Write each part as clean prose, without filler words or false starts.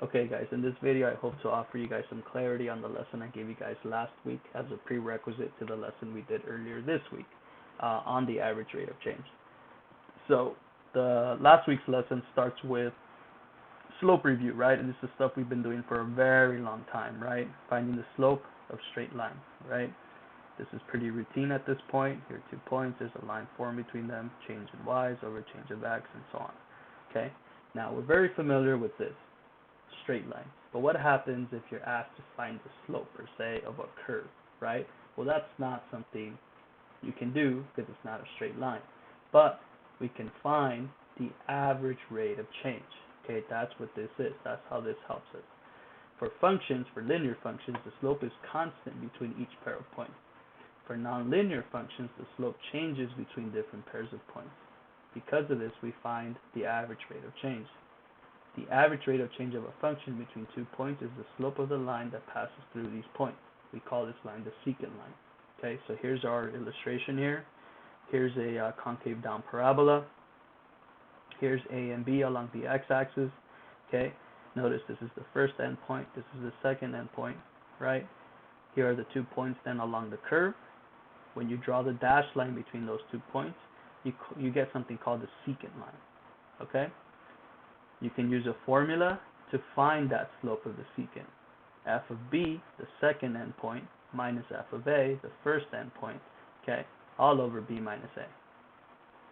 Okay guys, in this video I hope to offer you guys some clarity on the lesson I gave you guys last week as a prerequisite to the lesson we did earlier this week on the average rate of change. So the last week's lesson starts with slope review, right? And this is stuff we've been doing for a very long time, right? Finding the slope of straight lines, right? This is pretty routine at this point. Here are 2 points, there's a line formed between them, change in y's over change of x, and so on. Okay, now we're very familiar with this, straight line. But what happens if you're asked to find the slope, per se, of a curve, right? Well, that's not something you can do because it's not a straight line. But we can find the average rate of change. Okay, that's what this is. That's how this helps us. For functions, for linear functions, the slope is constant between each pair of points. For nonlinear functions, the slope changes between different pairs of points. Because of this, we find the average rate of change. The average rate of change of a function between 2 points is the slope of the line that passes through these points. We call this line the secant line. Okay, so here's our illustration here. Here's a concave down parabola. Here's A and B along the x-axis. Okay, notice this is the first endpoint, this is the second endpoint, right? Here are the 2 points then along the curve. When you draw the dashed line between those 2 points, you get something called the secant line. Okay? You can use a formula to find that slope of the secant. F of b, the second endpoint, minus f of a, the first endpoint, okay, all over b minus a.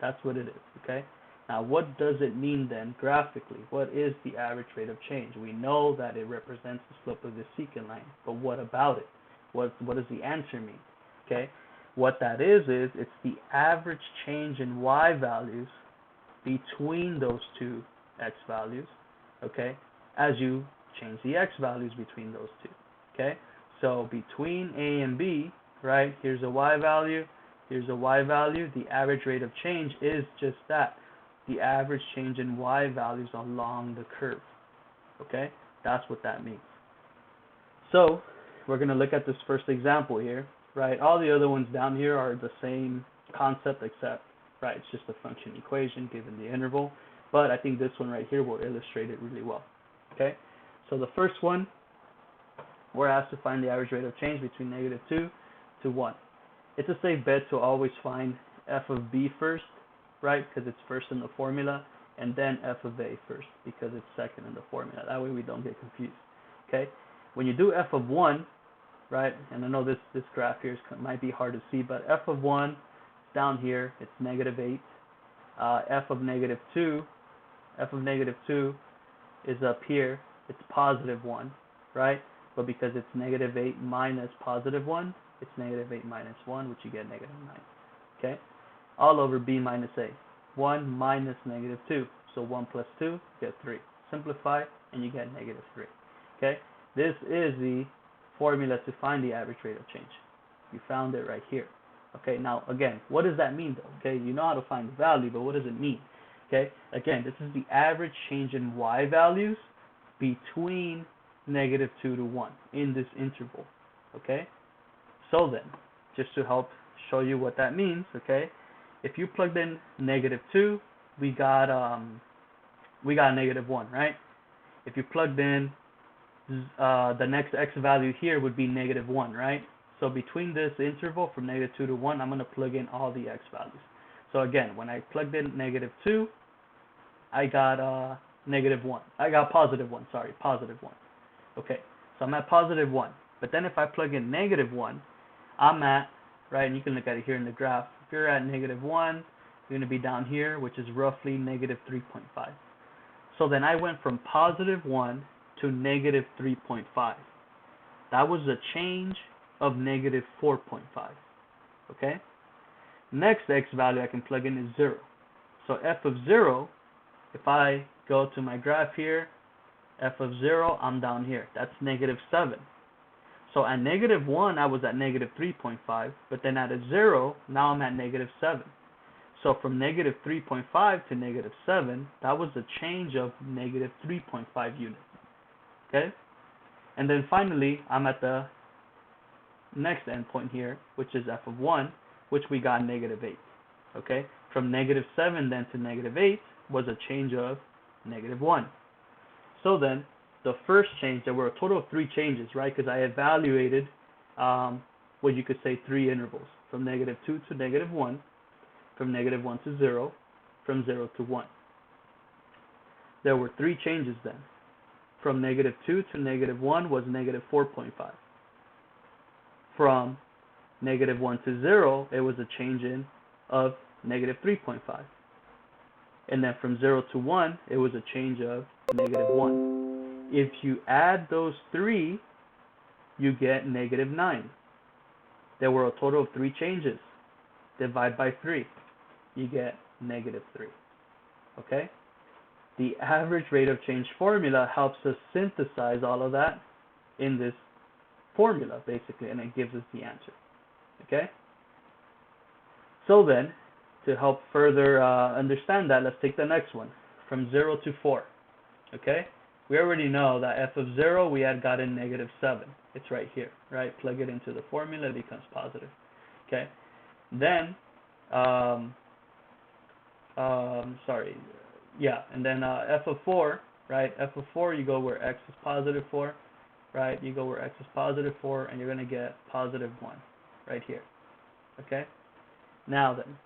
That's what it is, okay? Now, what does it mean then graphically? What is the average rate of change? We know that it represents the slope of the secant line, but what about it? What does the answer mean? Okay? What that is it's the average change in y values between those two x values, okay, as you change the x values between those two, okay? So between a and b, right, here's a y value, here's a y value, the average rate of change is just that, the average change in y values along the curve, okay? That's what that means. So we're going to look at this first example here, right? All the other ones down here are the same concept except, right, it's just a function equation given the interval. But I think this one right here will illustrate it really well. Okay, so the first one, we're asked to find the average rate of change between -2 to 1. It's a safe bet to always find f of b first, right, because it's first in the formula, and then f of a first, because it's second in the formula. That way we don't get confused. Okay, when you do f of 1, right, and I know this graph here might be hard to see, but f of 1 is down here, it's -8. F of -2 is up here, it's +1, right? But because it's -8 minus +1, it's -8 minus 1, which you get -9. Okay? All over b minus a. 1 minus -2. So 1 plus 2, you get 3. Simplify, and you get -3. Okay? This is the formula to find the average rate of change. You found it right here. Okay, now again, what does that mean though? Okay, you know how to find the value, but what does it mean? Okay, again, this is the average change in y values between -2 to 1 in this interval. Okay, so then, just to help show you what that means, okay, if you plugged in -2, we got -1, right? If you plugged in the next x value here would be -1, right? So between this interval from -2 to 1, I'm going to plug in all the x values. So again, when I plugged in -2, I got -1. I got +1, sorry, +1. Okay, so I'm at +1. But then if I plug in -1, I'm at, right, and you can look at it here in the graph. If you're at -1, you're going to be down here, which is roughly -3.5. So then I went from +1 to -3.5. That was a change of -4.5. Okay? Next x value I can plug in is 0. So f of 0, if I go to my graph here, f of 0, I'm down here. That's -7. So at -1, I was at -3.5, but then at a 0, now I'm at -7. So from -3.5 to -7, that was a change of -3.5 units. Okay? And then finally, I'm at the next endpoint here, which is f of 1, which we got -8. Okay? From -7 then to -8 was a change of -1. So then, the first change, there were a total of 3 changes, right? Because I evaluated what you could say 3 intervals, from -2 to -1, from -1 to 0, from 0 to 1. There were 3 changes then. From -2 to -1 was -4.5. From -1 to 0, it was a change in of -3.5. And then from 0 to 1, it was a change of -1. If you add those 3, you get -9. There were a total of 3 changes. Divide by 3, you get -3. Okay? The average rate of change formula helps us synthesize all of that in this formula, basically, and it gives us the answer. Okay? So then, to help further understand that, let's take the next one, from 0 to 4. Okay? We already know that f of 0, we had gotten -7. It's right here, right? Plug it into the formula, it becomes positive. Okay? Then, and then f of 4, right? F of 4, you go where x is +4, right? You go where x is +4, and you're going to get +1 right here. Okay? Now then,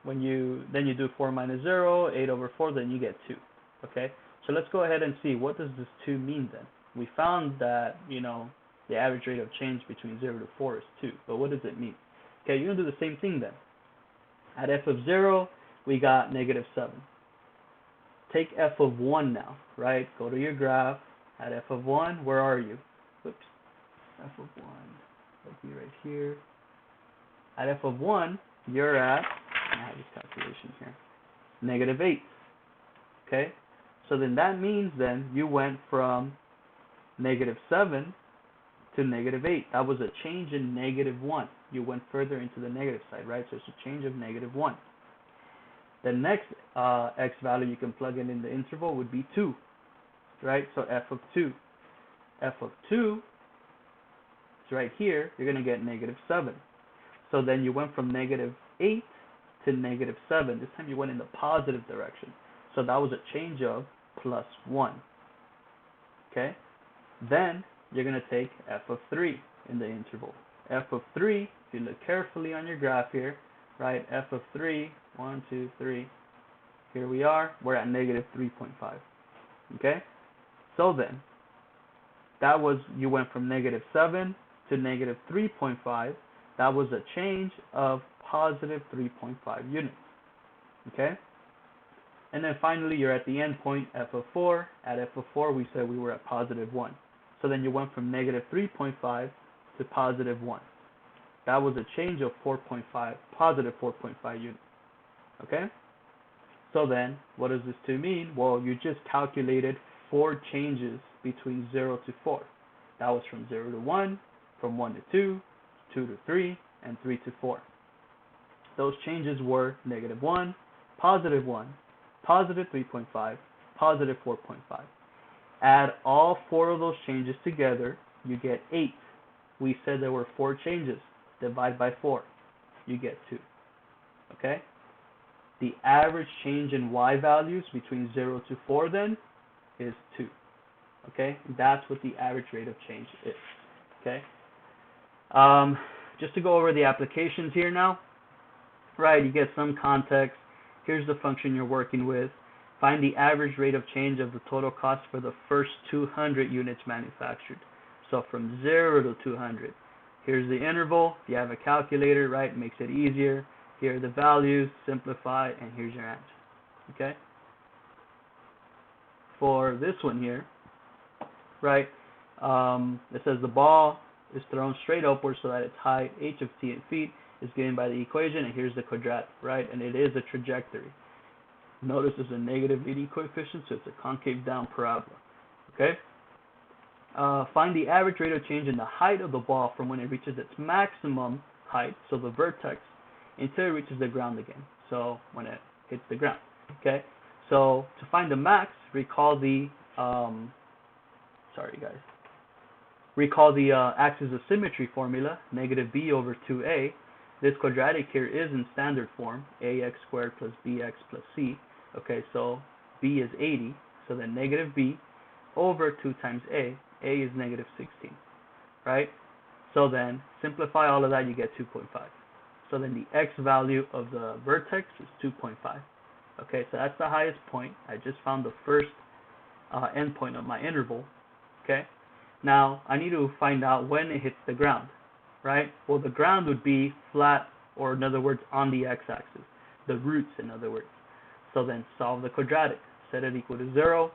when you do 4 minus 0, 8 over 4, then you get 2. Okay? So let's go ahead and see, what does this 2 mean then? We found that, the average rate of change between 0 to 4 is 2. But what does it mean? Okay, you're going to do the same thing then. At f of 0, we got -7. Take f of 1 now, right? Go to your graph. At f of 1, where are you? Whoops. F of 1 would be right here. At f of 1, you're at, I have this calculation here, -8. Okay? So then that means then you went from -7 to -8. That was a change in -1. You went further into the negative side, right? So it's a change of -1. The next x value you can plug in the interval would be 2, right? So f of 2. F of 2 is right here. You're going to get -7. So then you went from -8 to -7. This time you went in the positive direction. So that was a change of +1. Okay? Then you're going to take f of 3 in the interval. F of 3, if you look carefully on your graph here, right? F of 3, 1, 2, 3. Here we are. We're at -3.5. Okay? So then, that was, you went from -7 to -3.5. That was a change of +3.5 units. Okay? And then finally, you're at the end point, f of 4. At f of 4, we said we were at +1. So then you went from -3.5 to +1. That was a change of +4.5 units. Okay? So then, what does this 2 mean? Well, you just calculated 4 changes between 0 to 4. That was from 0 to 1, from 1 to 2, 2 to 3, and 3 to 4. Those changes were -1, +1, +3.5, +4.5. Add all 4 of those changes together, you get 8. We said there were 4 changes. Divide by 4, you get 2. Okay? The average change in y values between 0 to 4 then is 2. Okay? That's what the average rate of change is. Okay? Just to go over the applications here now. Right, you get some context. Here's the function you're working with. Find the average rate of change of the total cost for the first 200 units manufactured. So from 0 to 200. Here's the interval. If you have a calculator, right, it makes it easier. Here are the values, simplify, and here's your answer. Okay? For this one here, right, it says the ball is thrown straight upwards so that its height, h of t in feet, is given by the equation, and here's the quadratic, right, and it is a trajectory. Notice there's a negative leading coefficient, so it's a concave down parabola. Okay? Find the average rate of change in the height of the ball from when it reaches its maximum height, so the vertex, until it reaches the ground again. So when it hits the ground. Okay? So to find the max, recall the axis of symmetry formula, -b/2a. This quadratic here is in standard form, ax squared plus bx plus c. Okay, so b is 80, so then -b over 2 times a. A is negative 16, right? So then simplify all of that, you get 2.5. So then the x value of the vertex is 2.5. Okay, so that's the highest point. I just found the first endpoint of my interval. Okay, now I need to find out when it hits the ground, right? Well, the ground would be flat, or in other words, on the x-axis, the roots, in other words. So then solve the quadratic, set it equal to 0.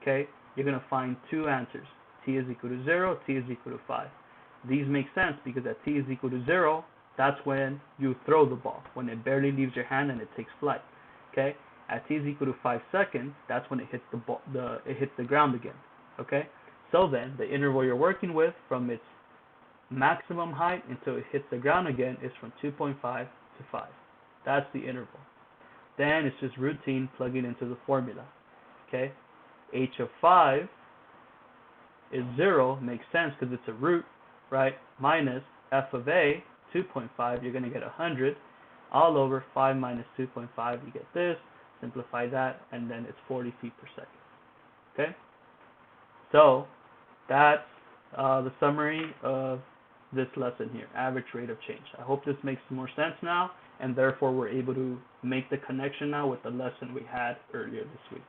Okay, you're going to find two answers. T is equal to 0, t is equal to 5. These make sense because at t is equal to 0, that's when you throw the ball, when it barely leaves your hand and it takes flight. Okay, at t is equal to 5 seconds, that's when it hits the ground again. Okay, so then the interval you're working with from its maximum height until it hits the ground again is from 2.5 to 5. That's the interval. Then it's just routine plugging into the formula. Okay, h of 5 is 0, makes sense because it's a root, right? Minus f of a, 2.5, you're going to get 100, all over 5 minus 2.5, you get this. Simplify that, and then it's 40 feet per second. Okay? So that's the summary of this lesson here, average rate of change. I hope this makes more sense now, and therefore we're able to make the connection now with the lesson we had earlier this week.